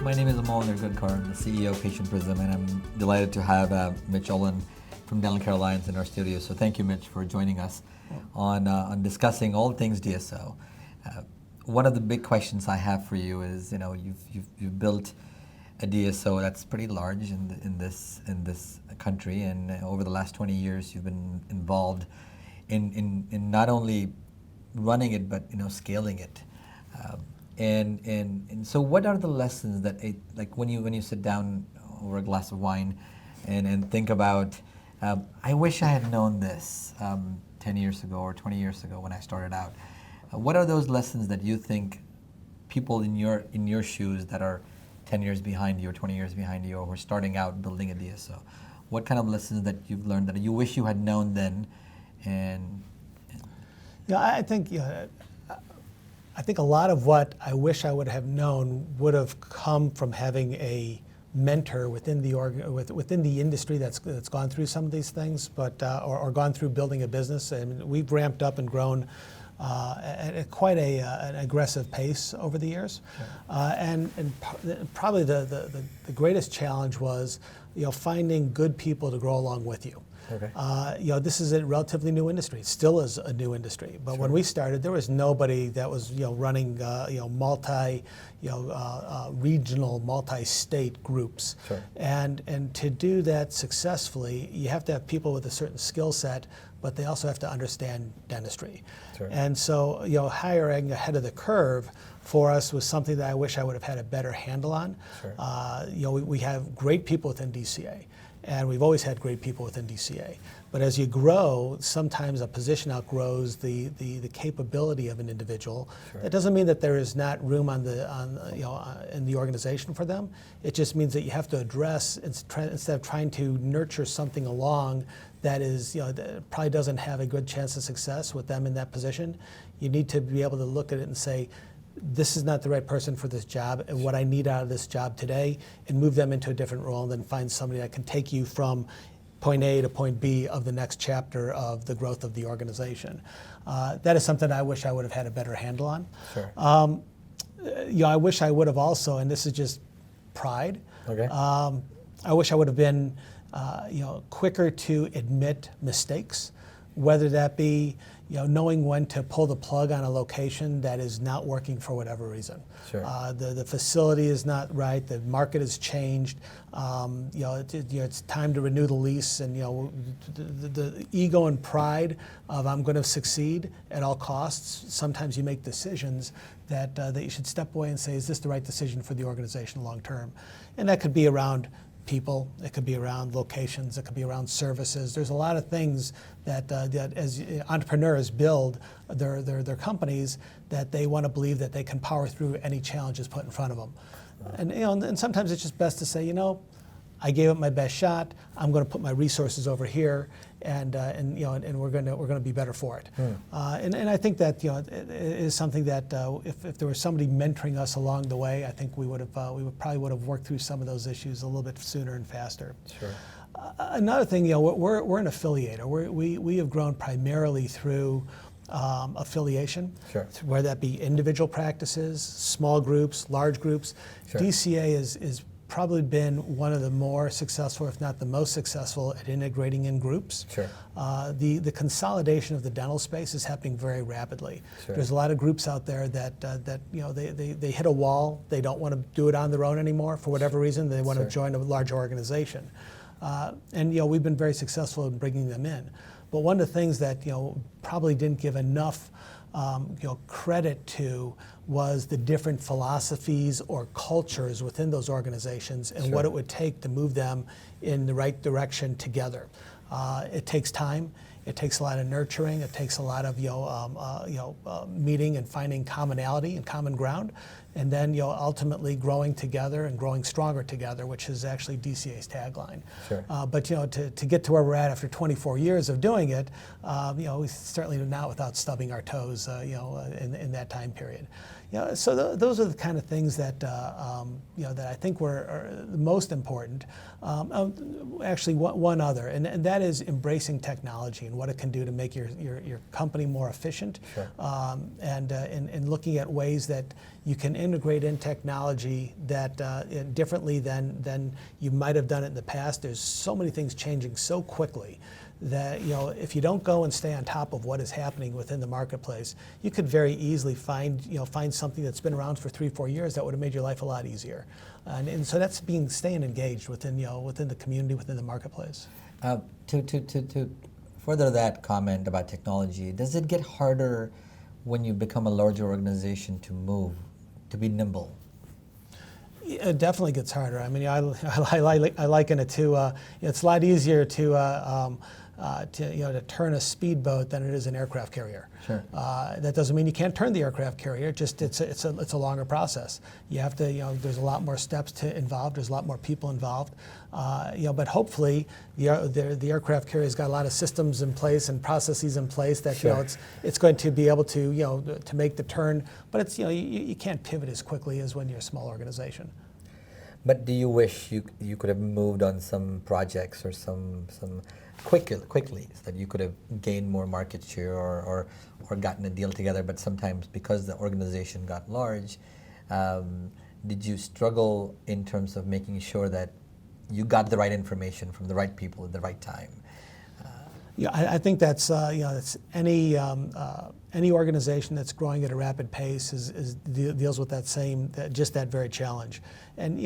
My name is Amol Nirgudkar. I'm the CEO of Patient Prism, and I'm delighted to have Mitch Olan from Dental Care Alliance in our studio. So thank you, Mitch, for joining us on discussing all things DSO. One of the big questions I have for you is, you've built a DSO that's pretty large in this country, and over the last 20 years, you've been involved in not only running it but scaling it. And so, what are the lessons that like when you sit down over a glass of wine and think about, I wish I had known this 10 years ago or 20 years ago when I started out. What are those lessons that you think people in your shoes that are 10 years behind you or 20 years behind you or who are starting out building a DSO? What kind of lessons that you've learned that you wish you had known then? I think a lot of what I wish I would have known would have come from having a mentor within the industry that's gone through some of these things, but or gone through building a business. And we've ramped up and grown at quite an aggressive pace over the years. And probably the greatest challenge was finding good people to grow along with you. Okay. This is a relatively new industry. It still is a new industry. But when we started, there was nobody that was running regional, multi-state groups. Sure. And to do that successfully, you have to have people with a certain skill set, but they also have to understand dentistry. Sure. And so hiring ahead of the curve for us was something that I wish I would have had a better handle on. Sure. We have great people within DCA. And we've always had great people within DCA. But as you grow, sometimes a position outgrows the capability of an individual. Sure. That doesn't mean that there is not room in the organization for them. It just means that you have to address, instead of trying to nurture something along that is, that probably doesn't have a good chance of success with them in that position, you need to be able to look at it and say, this is not the right person for this job, and what I need out of this job today, and move them into a different role, and then find somebody that can take you from point A to point B of the next chapter of the growth of the organization. That is something I wish I would have had a better handle on. Sure. I wish I would have also, and this is just pride. Okay. I wish I would have been, quicker to admit mistakes, whether that be knowing when to pull the plug on a location that is not working for whatever reason. Sure. The facility is not right. The market has changed. It's time to renew the lease, and the ego and pride of I'm going to succeed at all costs. Sometimes you make decisions that you should step away and say, is this the right decision for the organization long term? And that could be around people, it could be around locations, it could be around services. There's a lot of things that as entrepreneurs build their companies, that they want to believe that they can power through any challenges put in front of them. And sometimes it's just best to say, I gave it my best shot. I'm going to put my resources over here, and we're going to be better for it. And I think that it is something that if there was somebody mentoring us along the way, I think we probably would have worked through some of those issues a little bit sooner and faster. Sure. Another thing, we're an affiliator. We have grown primarily through affiliation, Sure. whether that be individual practices, small groups, large groups. Sure. DCA is probably been one of the more successful, if not the most successful, at integrating in groups. Sure. The consolidation of the dental space is happening very rapidly. Sure. There's a lot of groups out there that they hit a wall. They don't want to do it on their own anymore for whatever reason. They want Sure. to join a large organization, and we've been very successful in bringing them in. But one of the things that probably didn't give enough credit to was the different philosophies or cultures within those organizations, and Sure. what it would take to move them in the right direction together. It takes time. It takes a lot of nurturing. It takes a lot of meeting and finding commonality and common ground, and then ultimately growing together and growing stronger together, which is actually DCA's tagline. Sure. But to get to where we're at after 24 years of doing it, we certainly not without stubbing our toes, in that time period. So those are the kind of things that that I think are the most important. Actually, one other, and that is embracing technology and and what it can do to make your company more efficient. Sure. And looking at ways that you can integrate in technology that differently than you might have done it in the past. There's so many things changing so quickly that if you don't go and stay on top of what is happening within the marketplace, you could very easily find something that's been around for 3-4 years that would have made your life a lot easier. And so that's staying engaged within within the community, within the marketplace. To further that comment about technology, does it get harder when you become a larger organization to move, to be nimble? It definitely gets harder. I mean, I liken it to it's a lot easier to turn a speedboat than it is an aircraft carrier. Sure. That doesn't mean you can't turn the aircraft carrier. Just it's a longer process. You have to there's a lot more steps involved. There's a lot more people involved. But hopefully the aircraft carrier's got a lot of systems in place and processes in place that sure. It's going to be able to to make the turn. But it's you can't pivot as quickly as when you're a small organization. But do you wish you could have moved on some projects or some quickly so that you could have gained more market share or gotten a deal together? But sometimes because the organization got large, did you struggle in terms of making sure that you got the right information from the right people at the right time? I think that's it's any organization that's growing at a rapid pace deals with that very challenge. And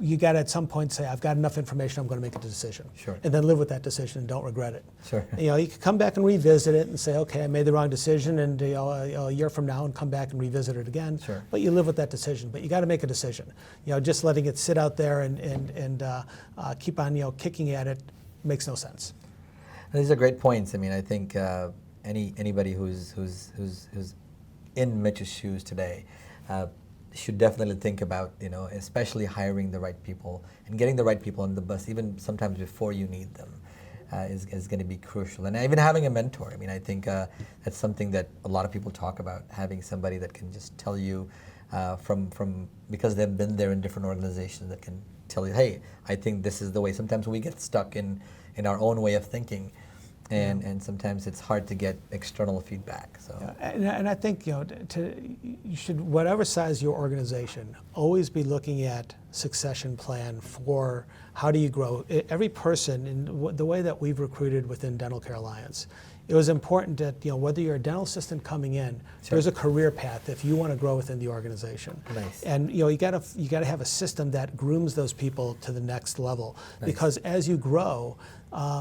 you got to at some point say, I've got enough information, I'm going to make a decision. Sure. And then live with that decision and don't regret it. Sure. You can come back and revisit it and say, okay, I made the wrong decision, and a year from now and come back and revisit it again. Sure. But you live with that decision. But you got to make a decision. Just letting it sit out there and keep on kicking at it makes no sense. And these are great points. I mean, I think anybody who's in Mitch's shoes today should definitely think about, especially hiring the right people and getting the right people on the bus, even sometimes before you need them, is going to be crucial. And even having a mentor. I mean, I think that's something that a lot of people talk about, having somebody that can just tell you from because they've been there in different organizations, that can tell you, hey, I think this is the way. Sometimes we get stuck in our own way of thinking. And sometimes it's hard to get external feedback. So, and I think you should, whatever size your organization, always be looking at succession plan for how do you grow. Every person, in the way that we've recruited within Dental Care Alliance, it was important that whether you're a dental assistant coming in, sure. there's a career path if you want to grow within the organization. Nice. And you gotta have a system that grooms those people to the next level. Nice. Because as you grow,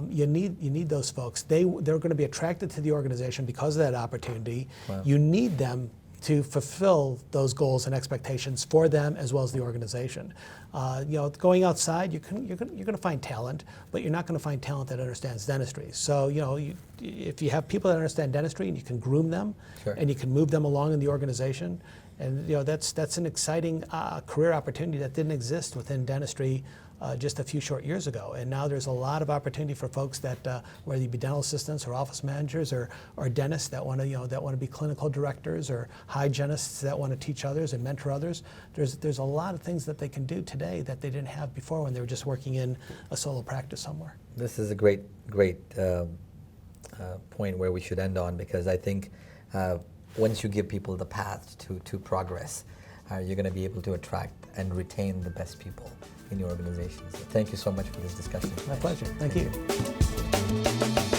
you need those folks. They're going to be attracted to the organization because of that opportunity. Wow. You need them to fulfill those goals and expectations for them as well as the organization. Going outside, you're going to find talent, but you're not going to find talent that understands dentistry. So if you have people that understand dentistry and you can groom them, sure. and you can move them along in the organization, and that's an exciting career opportunity that didn't exist within dentistry just a few short years ago. And now there's a lot of opportunity for folks that, whether you be dental assistants or office managers or dentists that want to be clinical directors, or hygienists that want to teach others and mentor others. There's a lot of things that they can do today that they didn't have before when they were just working in a solo practice somewhere. This is a great point where we should end on, because I think once you give people the path to progress, you're going to be able to attract and retain the best people in your organization. So thank you so much for this discussion. My pleasure. Thank you.